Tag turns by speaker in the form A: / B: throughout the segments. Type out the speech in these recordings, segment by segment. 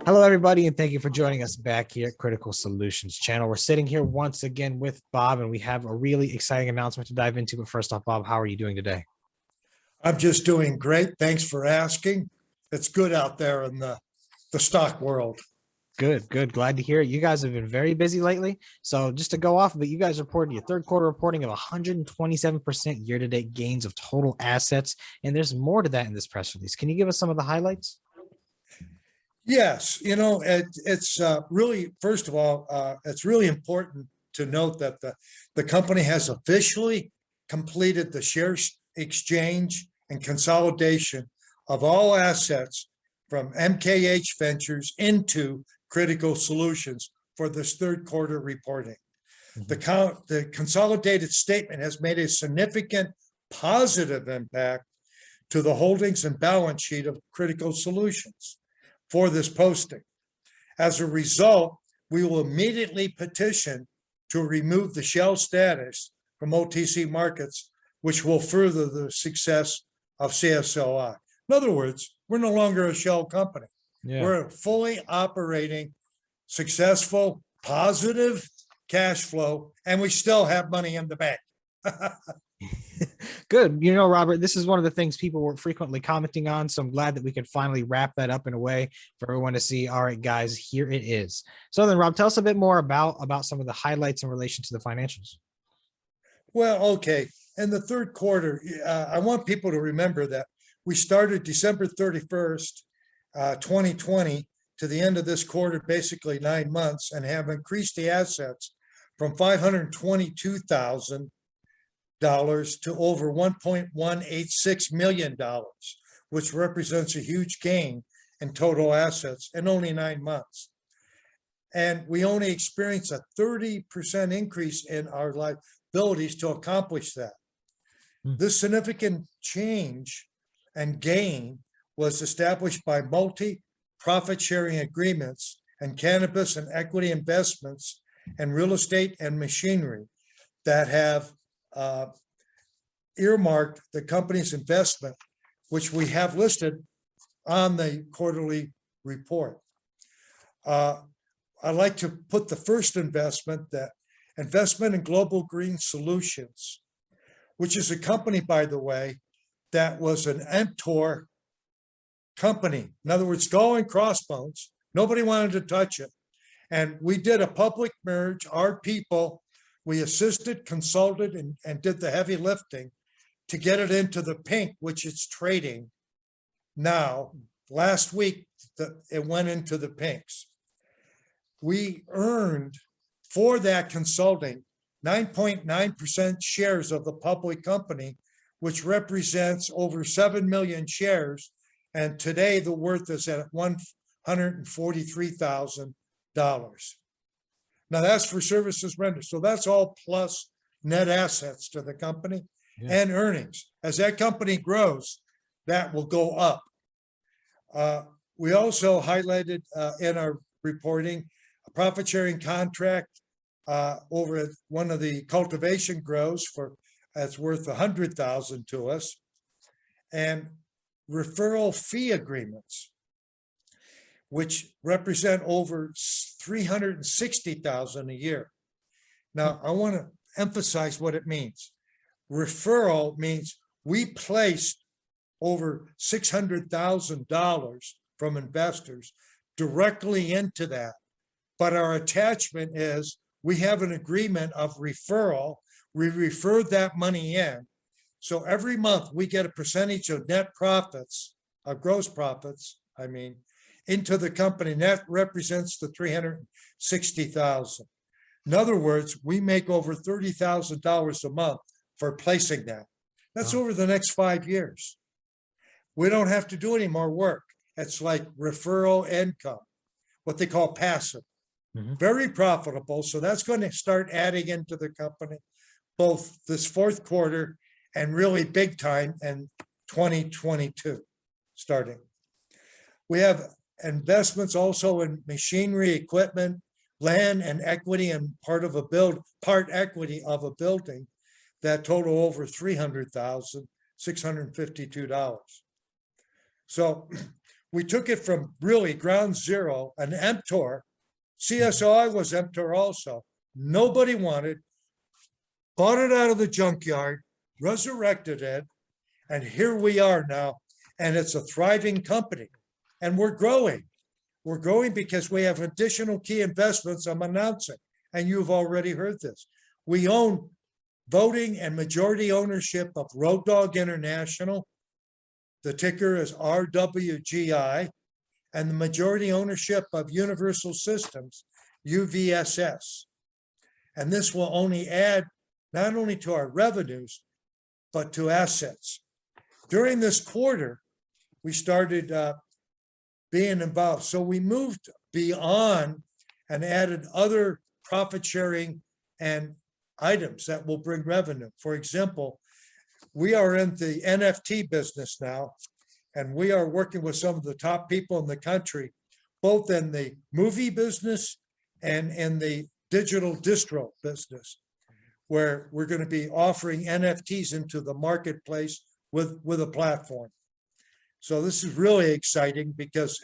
A: Hello, everybody, and thank you for joining us back here at Critical Solutions channel. We're sitting here once again with Bob, and we have a really exciting announcement to dive into. But first off, Bob, how are you doing today?
B: I'm just doing great. Thanks for asking. It's good out there in the stock world.
A: Good, good. Glad to hear it. You guys have been very busy lately. So just to go off of it, you guys reported your third quarter reporting of 127% year-to-date gains of total assets. And there's more to that in this press release. Can you give us some of the highlights?
B: Yes, it's really, first of all, it's really important to note that the company has officially completed the share exchange and consolidation of all assets from MKH Ventures into Critical Solutions for this third quarter reporting. The consolidated statement has made a significant positive impact to the holdings and balance sheet of Critical Solutions for this posting. As a result, we will immediately petition to remove the shell status from OTC markets, which will further the success of CSLI. In other words, we're no longer a shell company.
A: Yeah.
B: We're a fully operating, successful, positive cash flow, and we still have money in the bank.
A: Good. You know, Robert, this is one of the things people were frequently commenting on. So I'm glad that we could finally wrap that up in a way for everyone to see. All right, guys, here it is. So then, Rob, tell us a bit more about some of the highlights in relation to the financials.
B: Well, okay. In the third quarter, I want people to remember that we started December 31st, 2020 to the end of this quarter, basically 9 months, and have increased the assets from $522,000 to over $1.186 million, which represents a huge gain in total assets in only 9 months. And we only experienced a 30% increase in our liabilities to accomplish that. This significant change and gain was established by multi-profit sharing agreements and cannabis and equity investments and real estate and machinery that have earmarked the company's investment, which we have listed on the quarterly report. I'd like to put the first investment, that investment in Global Green Solutions, which is a company, by the way, that was an mTOR company. In other words, skull and crossbones. Nobody wanted to touch it. And we did a public merge. Our people, we assisted, consulted, and did the heavy lifting to get it into the pink, which it's trading now. Last week, it went into the pinks. We earned for that consulting 9.9% shares of the public company, which represents over 7 million shares. And today the worth is at $143,000. Now that's for services rendered. So that's all plus net assets to the company and earnings. As that company grows, that will go up. We also highlighted in our reporting a profit sharing contract over one of the cultivation grows for that's worth $100,000 to us, and referral fee agreements, which represent over $360,000 a year. Now, I want to emphasize what it means. Referral means we placed over $600,000 from investors directly into that. But our attachment is we have an agreement of referral. We referred that money in. So every month we get a percentage of net profits, of gross profits, into the company. And that represents the $360,000. In other words, we make over $30,000 a month for placing that. That's over the next 5 years. We don't have to do any more work. It's like referral income, what they call passive. Very profitable. So that's going to start adding into the company, both this fourth quarter and really big time in 2022 starting. We have investments also in machinery, equipment, land, and equity, and part equity of a building that total over $300,652. So we took it from really ground zero, an emptor. CSOI was emptor also. Nobody wanted, bought it out of the junkyard, resurrected it, and here we are now. And it's a thriving company. And we're growing. We're growing because we have additional key investments I'm announcing. And you've already heard this. We own voting and majority ownership of Road Dog International. The ticker is RWGI. And the majority ownership of Universal Systems, UVSS. And this will only add not only to our revenues, but to assets. During this quarter, we started being involved. So we moved beyond and added other profit sharing and items that will bring revenue. For example, we are in the NFT business now, and we are working with some of the top people in the country, both in the movie business and in the digital distro business, where we're going to be offering NFTs into the marketplace with a platform. So this is really exciting because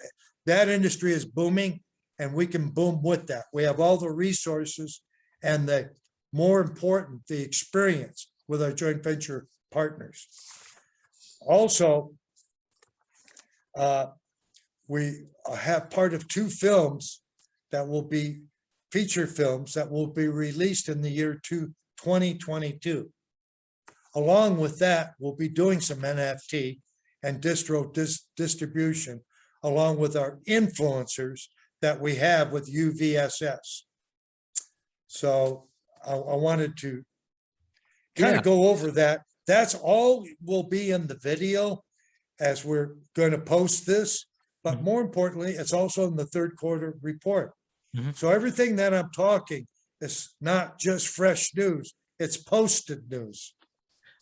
B: that industry is booming and we can boom with that. We have all the resources and the more important, the experience with our joint venture partners. Also, we have part of 2 films that will be feature films that will be released in the year 2022. Along with that, we'll be doing some NFT and distro distribution along with our influencers that we have with UVSS. So I wanted to kind of go over that. That's all will be in the video as we're going to post this. But more importantly, it's also in the third quarter report. So everything that I'm talking is not just fresh news, it's posted news.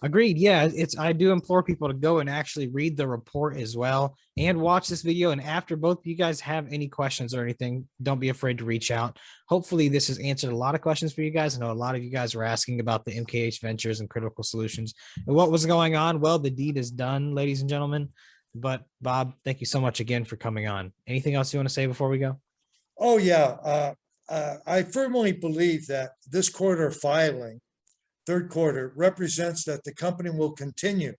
A: Agreed. Yeah, I do implore people to go and actually read the report as well and watch this video. And after both of you guys have any questions or anything, don't be afraid to reach out. Hopefully this has answered a lot of questions for you guys. I know a lot of you guys were asking about the MKH Ventures and Critical Solutions and what was going on. Well, the deed is done, ladies and gentlemen. But Bob, thank you so much again for coming on. Anything else you want to say before we go?
B: Oh, yeah. I firmly believe that this quarter filing, third quarter, represents that the company will continue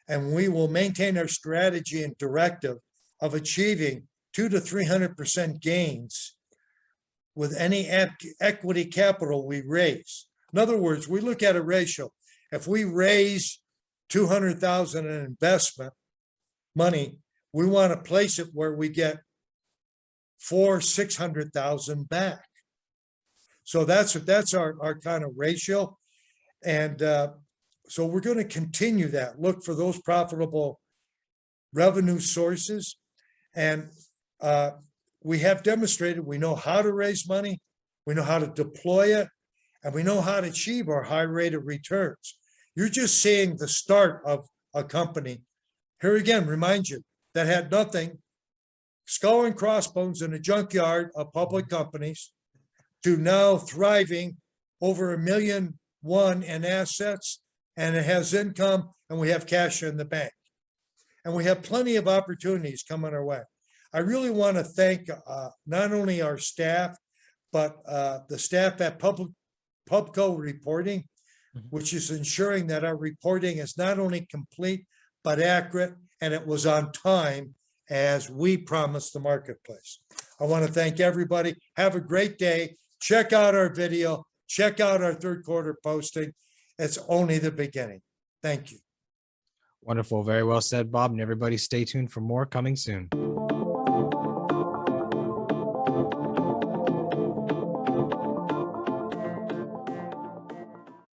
B: and we will maintain our strategy and directive of achieving 200 to 300% gains with any equity capital we raise. In other words, we look at a ratio. If we raise 200,000 in investment money, we want to place it where we get 600,000 back. So that's our kind of ratio. And so we're going to continue that, look for those profitable revenue sources. And we have demonstrated we know how to raise money, we know how to deploy it, and we know how to achieve our high rate of returns. You're just seeing the start of a company. Here again, remind you, that had nothing, skull and crossbones in a junkyard of public companies, to now thriving over $1.1 million in assets, and it has income, and we have cash in the bank. And we have plenty of opportunities coming our way. I really want to thank not only our staff, but the staff at Pubco Reporting, which is ensuring that our reporting is not only complete, but accurate, and it was on time as we promised the marketplace. I want to thank everybody. Have a great day. Check out our video. Check out our third quarter posting. It's only the beginning. Thank you.
A: Wonderful. Very well said, Bob. And everybody stay tuned for more coming soon.